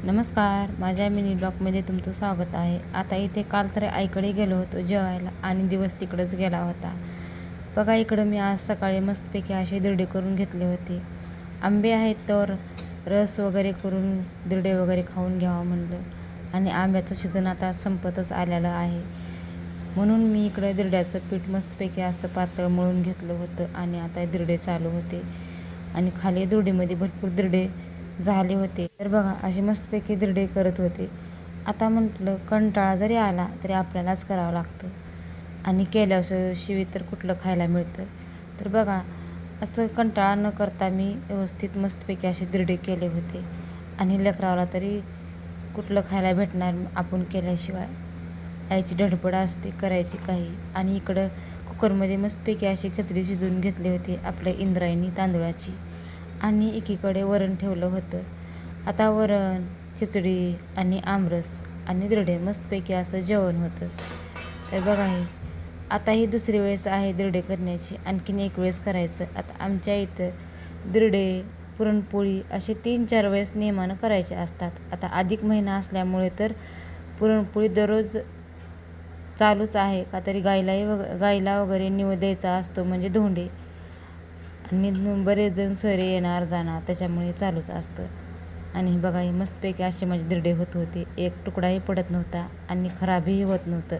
नमस्कार, माझ्या मिनी ब्लॉगमध्ये तुमचं स्वागत आहे. आता इथे काल तर आईकडे गेलो होतो जेवायला आणि दिवस तिकडंच गेला होता. बघा इकडं मी आज सकाळी मस्तपैकी असे दिरडे करून घेतले होते. आंबे आहेत तर रस वगैरे करून दिरडे वगैरे खाऊन घ्यावं म्हणलं. आणि आंब्याचं सीजन आता संपतच आलेलं आहे, म्हणून मी इकडं दिरड्याचं पीठ मस्तपैकी असं पातळ मळून घेतलं होतं आणि आता दिरडे चालू होते. आणि खाली दिरडीमध्ये भरपूर दिरडे झाले होते. तर बघा असे मस्तपैकी दिरडे करत होते. आता म्हटलं कंटाळा जरी आला तरी आपल्यालाच करावं लागतं आणि केल्याशिवाय तर कुठलं खायला मिळतं. तर बघा असं कंटाळा न करता मी व्यवस्थित मस्तपैकी असे दिरडे केले होते. आणि लेकराला तरी कुठलं खायला भेटणार आपण केल्याशिवाय. आईची धडपड असते करायची काही. आणि इकडं कुकरमध्ये मस्तपैकी अशी खिचडी शिजवून घेतली होती आपल्या इंद्रायणी तांदूळाची. आणि एकीकडे वरण ठेवलं होतं. आता वरण, खिचडी आणि आमरस आणि दिरडे मस्तपैकी असं जेवण होतं. तर बघा हे आता ही दुसरी वेळेस आहे दिरडे करण्याची. आणखीन एक वेळेस करायचं. आता आमच्या इथं दिरडे, पुरणपोळी असे 3-4 वेळेस नियमानं करायचे असतात. आता अधिक महिना असल्यामुळे तर पुरणपोळी दररोज चालूच आहे. का तरी गाईला वगैरे निवेद द्यायचा असतो, म्हणजे धोंडे. आणि बरेच जण सोयरे येणार जाणार त्याच्यामुळे चालूच असतं. आणि बघा हे मस्तपैकी असे माझे दिरडे होत होते. एक तुकडाही पडत नव्हता आणि खराबही होत नव्हतं.